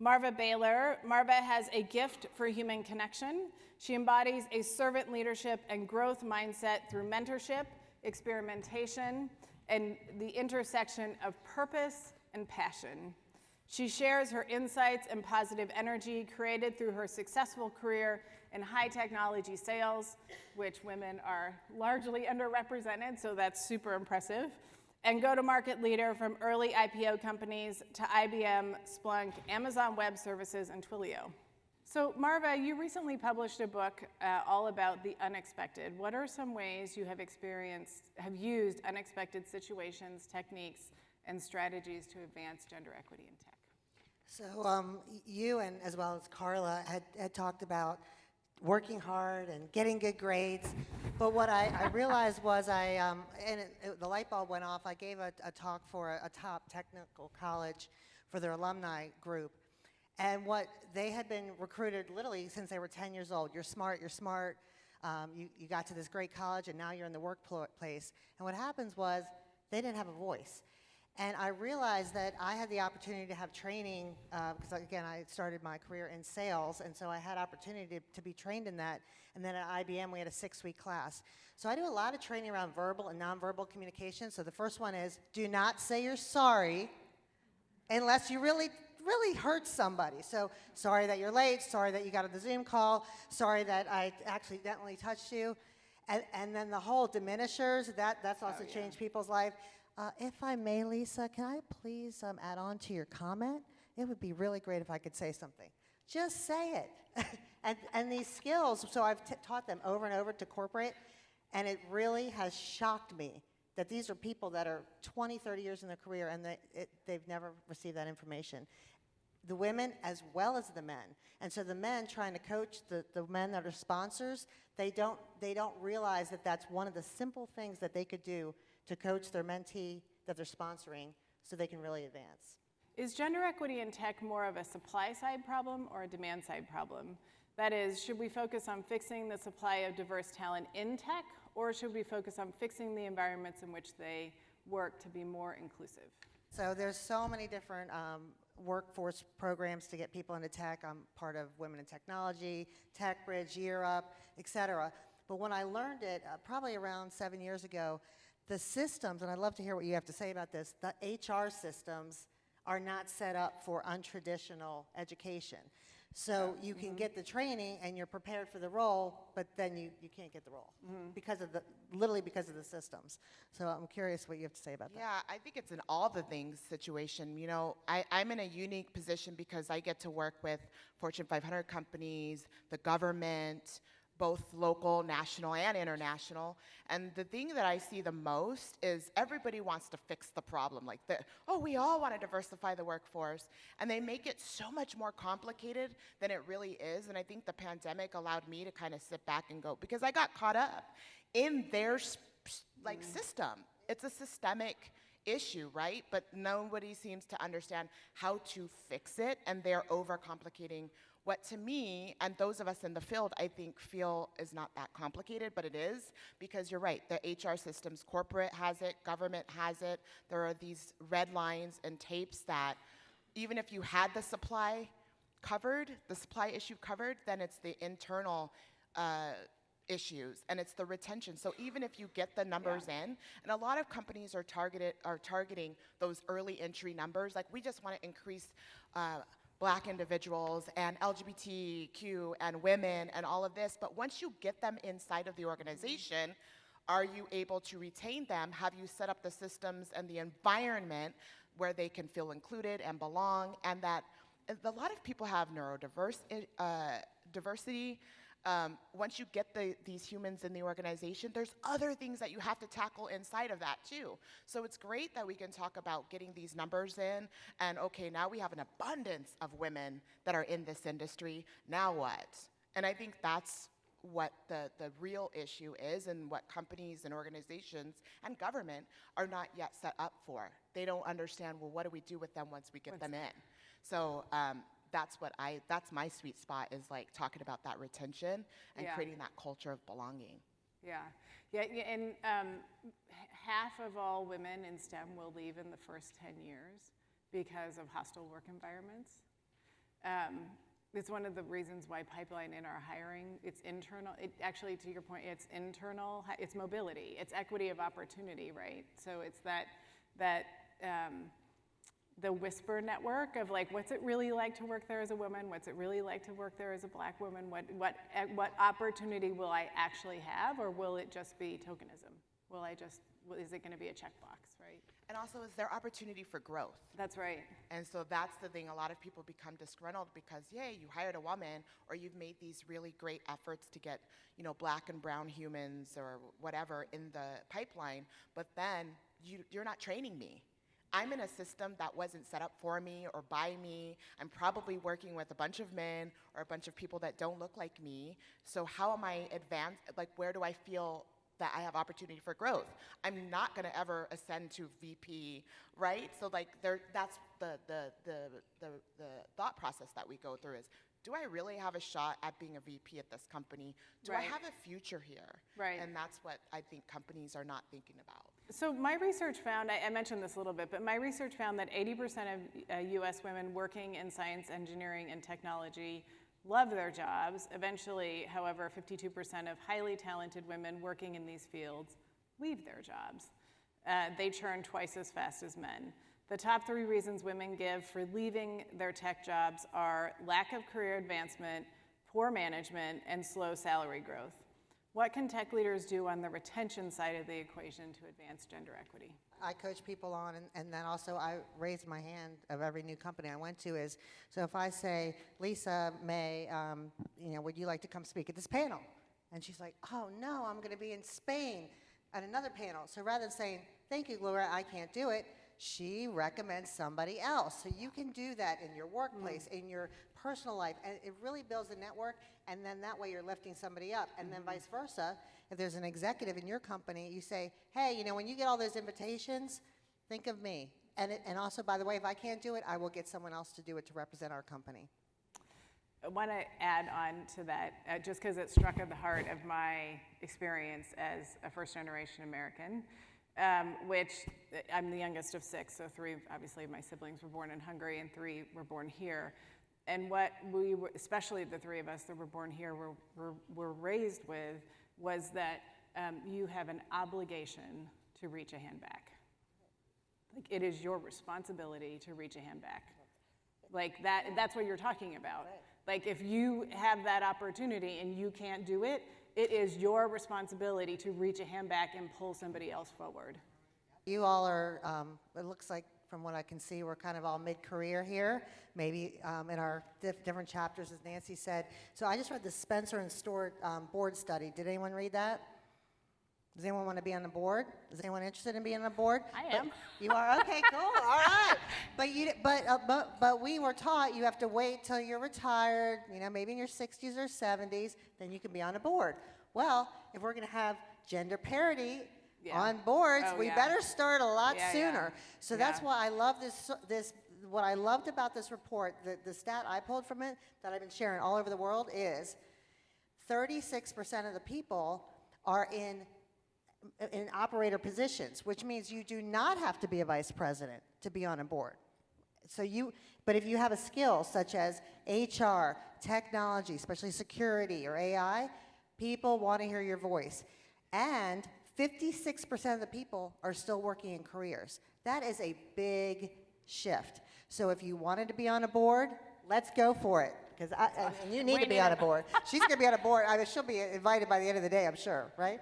Marva Baylor. Marva has a gift for human connection. She embodies a servant leadership and growth mindset through mentorship, experimentation, and the intersection of purpose and passion. She shares her insights and positive energy created through her successful career in high technology sales, which women are largely underrepresented, so that's super impressive, and go-to-market leader from early IPO companies to IBM, Splunk, Amazon Web Services, and Twilio. So Marva, you recently published a book all about the unexpected. What are some ways you have used unexpected situations, techniques, and strategies to advance gender equity in tech? So you and as well as Carla had talked about working hard and getting good grades, but what I realized was the light bulb went off. I gave a talk for a top technical college for their alumni group, and what they had been recruited literally since they were 10 years old. You're smart, you got to this great college and now you're in the workplace. And what happens was they didn't have a voice. And I realized that I had the opportunity to have training, because again, I started my career in sales, and so I had opportunity to be trained in that. And then at IBM, we had a 6-week class. So I do a lot of training around verbal and nonverbal communication. So the first one is, do not say you're sorry unless you really hurt somebody. So sorry that you're late, sorry that you got on the Zoom call, sorry that I accidentally touched you. And then the whole diminishers, that's also changed people's life. If I may, Lisa, can I please add on to your comment? It would be really great if I could say something. Just say it. and these skills, so I've taught them over and over to corporate, and it really has shocked me that these are people that are 20, 30 years in their career, and they've never received that information. The women as well as the men. And so the men trying to coach the men that are sponsors, they don't realize that that's one of the simple things that they could do to coach their mentee that they're sponsoring so they can really advance. Is gender equity in tech more of a supply side problem or a demand side problem? That is, should we focus on fixing the supply of diverse talent in tech, or should we focus on fixing the environments in which they work to be more inclusive? So there's so many different workforce programs to get people into tech. I'm part of Women in Technology, TechBridge, Year Up, et cetera. But when I learned it, probably around 7 years ago, the systems, and I'd love to hear what you have to say about this, the HR systems are not set up for untraditional education. So you can get the training and you're prepared for the role, but then you can't get the role literally because of the systems. So I'm curious what you have to say about that. Yeah, I think it's an all the things situation. You know, I'm in a unique position because I get to work with Fortune 500 companies, the government, both local, national, and international. And the thing that I see the most is everybody wants to fix the problem. Like, we all want to diversify the workforce. And they make it so much more complicated than it really is. And I think the pandemic allowed me to kind of sit back and go, because I got caught up in their system. It's a systemic issue, right? But nobody seems to understand how to fix it, and they're overcomplicating what, to me, and those of us in the field, I think, feel is not that complicated, but it is, because you're right, the HR systems, corporate has it, government has it. There are these red lines and tapes that even if you had the supply issue covered, then it's the internal issues, and it's the retention. So even if you get the numbers in, and a lot of companies are targeting those early entry numbers, like we just want to increase Black individuals and LGBTQ and women and all of this, but once you get them inside of the organization, are you able to retain them? Have you set up the systems and the environment where they can feel included and belong? And that a lot of people have diversity. Once you get these humans in the organization, there's other things that you have to tackle inside of that too. So it's great that we can talk about getting these numbers in, and okay, now we have an abundance of women that are in this industry, now what? And I think that's what the real issue is, and what companies and organizations and government are not yet set up for. They don't understand, well, what do we do with them once we get them in? So that's my sweet spot, is like talking about that retention and creating that culture of belonging. And half of all women in STEM will leave in the first 10 years because of hostile work environments. it's one of the reasons why pipeline in our hiring, it's internal. It actually, to your point, it's internal. It's mobility. It's equity of opportunity, right? So it's that the whisper network of like, what's it really like to work there as a woman? What's it really like to work there as a black woman? What opportunity will I actually have, or will it just be tokenism? Is it going to be a checkbox, right? And also, is there opportunity for growth? That's right. And so that's the thing. A lot of people become disgruntled because, yay, you hired a woman, or you've made these really great efforts to get, black and brown humans or whatever in the pipeline, but then you're not training me. I'm in a system that wasn't set up for me or by me. I'm probably working with a bunch of men or a bunch of people that don't look like me. So how am I advanced? Like, where do I feel that I have opportunity for growth? I'm not going to ever ascend to VP, right? So like that's the thought process that we go through is, do I really have a shot at being a VP at this company? Do I have a future here? Right. And that's what I think companies are not thinking about. So my research found, I mentioned this a little bit, but my research found that 80% of US women working in science, engineering, and technology love their jobs. Eventually, however, 52% of highly talented women working in these fields leave their jobs. They churn twice as fast as men. The top 3 reasons women give for leaving their tech jobs are lack of career advancement, poor management, and slow salary growth. What can tech leaders do on the retention side of the equation to advance gender equity? I coach people on, and then also I raise my hand of every new company I went to is, so if I say, Lisa May, would you like to come speak at this panel? And she's like, oh no, I'm gonna be in Spain at another panel. So rather than saying, thank you, Gloria, I can't do it, she recommends somebody else. So you can do that in your workplace, in your personal life, and it really builds a network, and then that way you're lifting somebody up. And then vice versa, if there's an executive in your company, you say, hey, when you get all those invitations, think of me. And also, by the way, if I can't do it, I will get someone else to do it to represent our company. I want to add on to that, just because it struck at the heart of my experience as a first-generation American, which I'm the youngest of 6, so 3, obviously, of my siblings were born in Hungary, and 3 were born here. And what we, especially the 3 of us that were born here, were raised with was that you have an obligation to reach a hand back. Like, it is your responsibility to reach a hand back. Like, that's what you're talking about. Like, if you have that opportunity and you can't do it, it is your responsibility to reach a hand back and pull somebody else forward. You all are, it looks like from what I can see, we're kind of all mid-career here, maybe in our different chapters, as Nancy said. So I just read the Spencer and Stewart board study. Did anyone read that? Does anyone want to be on the board? Is anyone interested in being on the board? I am. You are? Okay, cool. All right. But we were taught you have to wait till you're retired, maybe in your 60s or 70s, then you can be on a board. Well, if we're going to have gender parity on boards, we better start a lot sooner. So that's why I love this. What I loved about this report, the stat I pulled from it that I've been sharing all over the world is 36% of the people are in operator positions, which means you do not have to be a vice president to be on a board. But if you have a skill such as HR, technology, especially security or AI, people want to hear your voice. And 56% of the people are still working in careers. That is a big shift. So if you wanted to be on a board, let's go for it. And you need to be on a board. She's going to be on a board. She'll be invited by the end of the day, I'm sure, right?